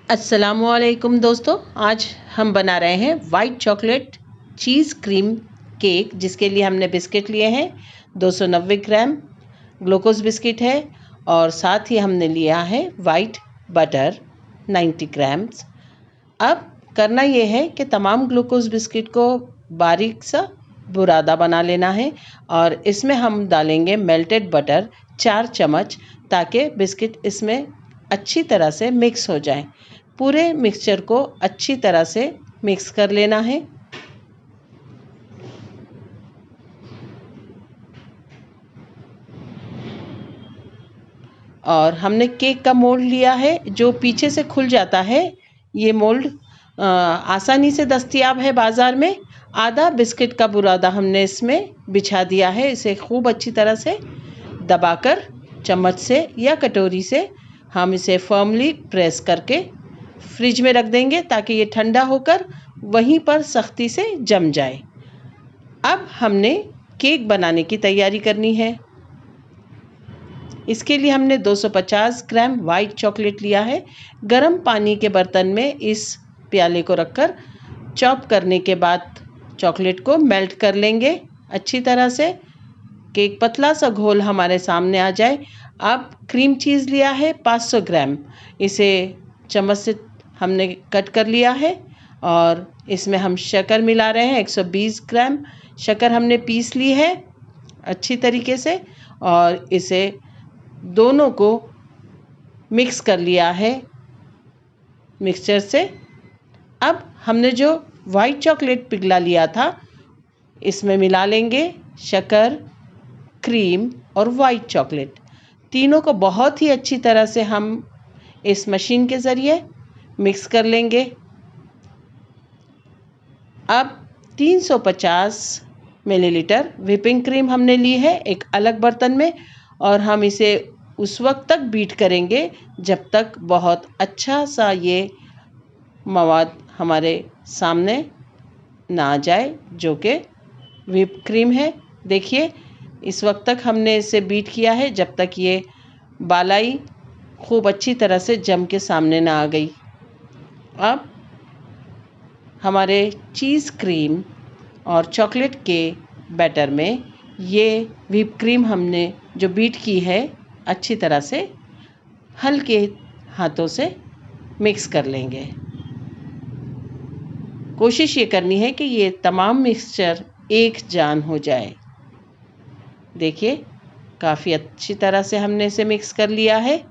अस्सलामुअलैकुम दोस्तों, आज हम बना रहे हैं white chocolate cheese cream cake, जिसके लिए हमने बिस्किट लिए हैं 290 ग्राम ग्लूकोज बिस्किट है और साथ ही हमने लिया है वाइट बटर 90 ग्राम्स। अब करना ये है कि तमाम ग्लूकोज बिस्किट को बारीक सा बुरादा बना लेना है और इसमें हम डालेंगे मेल्टेड बटर 4 चम्मच, ताकि बिस्किट इसमें अच्छी तरह से मिक्स हो जाए। पूरे मिक्सचर को अच्छी तरह से मिक्स कर लेना है। और हमने केक का मोल्ड लिया है जो पीछे से खुल जाता है। ये मोल्ड आसानी से दस्तयाब है बाज़ार में। आधा बिस्किट का बुरादा हमने इसमें बिछा दिया है। इसे खूब अच्छी तरह से दबाकर चम्मच से या कटोरी से हम इसे फर्मली प्रेस करके फ्रिज में रख देंगे, ताकि ये ठंडा होकर वहीं पर सख्ती से जम जाए। अब हमने केक बनाने की तैयारी करनी है। इसके लिए हमने 250 ग्राम वाइट चॉकलेट लिया है। गर्म पानी के बर्तन में इस प्याले को रखकर चॉप करने के बाद चॉकलेट को मेल्ट कर लेंगे अच्छी तरह से। केक पतला सा घोल हमारे सामने आ जाए। अब क्रीम चीज़ लिया है 500 ग्राम। इसे चम्मच से हमने कट कर लिया है और इसमें हम शक्कर मिला रहे हैं। 120 ग्राम शक्कर हमने पीस ली है अच्छी तरीके से और इसे दोनों को मिक्स कर लिया है मिक्सचर से। अब हमने जो वाइट चॉकलेट पिघला लिया था इसमें मिला लेंगे शक्कर, क्रीम और वाइट चॉकलेट। तीनों को बहुत ही अच्छी तरह से हम इस मशीन के ज़रिए मिक्स कर लेंगे। अब 350 मिलीलीटर व्हिपिंग क्रीम हमने ली है एक अलग बर्तन में और हम इसे उस वक्त तक बीट करेंगे जब तक बहुत अच्छा सा ये मवाद हमारे सामने ना आ जाए, जो कि व्हिप क्रीम है। देखिए, इस वक्त तक हमने इसे बीट किया है जब तक ये बालाई खूब अच्छी तरह से जम के सामने ना आ गई। अब हमारे चीज़ क्रीम और चॉकलेट के बैटर में ये व्हिप क्रीम हमने जो बीट की है अच्छी तरह से हल्के हाथों से मिक्स कर लेंगे। कोशिश ये करनी है कि ये तमाम मिक्सचर एक जान हो जाए। देखिए, काफ़ी अच्छी तरह से हमने इसे मिक्स कर लिया है।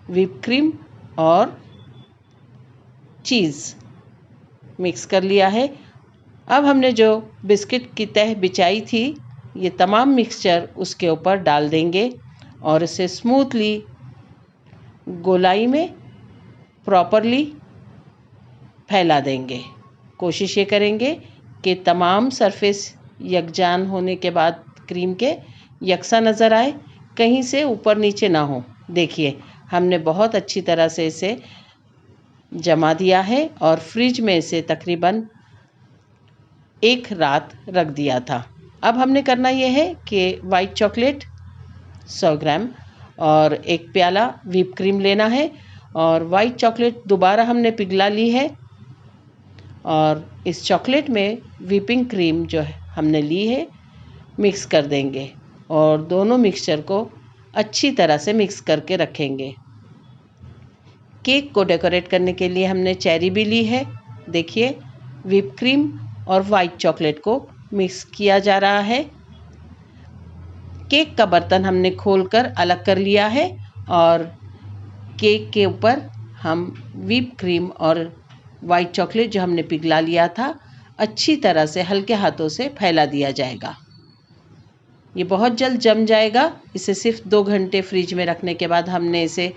व्हिप क्रीम और चीज़ मिक्स कर लिया है। अब हमने जो बिस्किट की तह बिछाई थी ये तमाम मिक्सचर उसके ऊपर डाल देंगे और इसे स्मूथली गोलाई में प्रॉपरली फैला देंगे। कोशिश ये करेंगे कि तमाम सरफेस यकजान होने के बाद क्रीम के यकसा नज़र आए, कहीं से ऊपर नीचे ना हो। देखिए, हमने बहुत अच्छी तरह से इसे जमा दिया है और फ्रिज में इसे तकरीबन 1 रात रख दिया था। अब हमने करना ये है कि वाइट चॉकलेट 100 ग्राम और एक प्याला व्हिप क्रीम लेना है और वाइट चॉकलेट दोबारा हमने पिघला ली है और इस चॉकलेट में व्हिपिंग क्रीम जो है हमने ली है मिक्स कर देंगे और दोनों मिक्सचर को अच्छी तरह से मिक्स करके रखेंगे। केक को डेकोरेट करने के लिए हमने चेरी भी ली है। देखिए, व्हिप क्रीम और वाइट चॉकलेट को मिक्स किया जा रहा है। केक का बर्तन हमने खोलकर अलग कर लिया है और केक के ऊपर हम व्हिप क्रीम और वाइट चॉकलेट जो हमने पिघला लिया था अच्छी तरह से हल्के हाथों से फैला दिया जाएगा। ये बहुत जल्द जम जाएगा। इसे सिर्फ 2 घंटे फ्रिज में रखने के बाद हमने इसे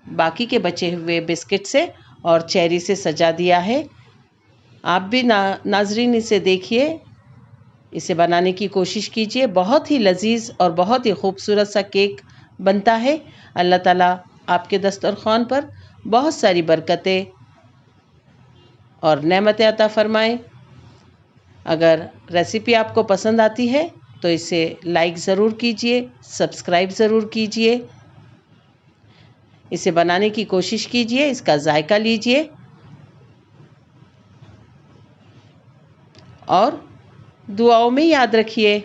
बाकी के बचे हुए बिस्किट से और चेरी से सजा दिया है। आप भी नाजरीन इसे देखिए, इसे बनाने की कोशिश कीजिए। बहुत ही लजीज और बहुत ही खूबसूरत सा केक बनता है। अल्लाह ताला आपके दस्तरखान पर बहुत सारी बरकतें और नेमतें अता फरमाएं। अगर रेसिपी आपको पसंद आती है तो इसे लाइक ज़रूर कीजिए, सब्सक्राइब ज़रूर कीजिए। इसे बनाने की कोशिश कीजिए, इसका जायका लीजिए और दुआओं में याद रखिए।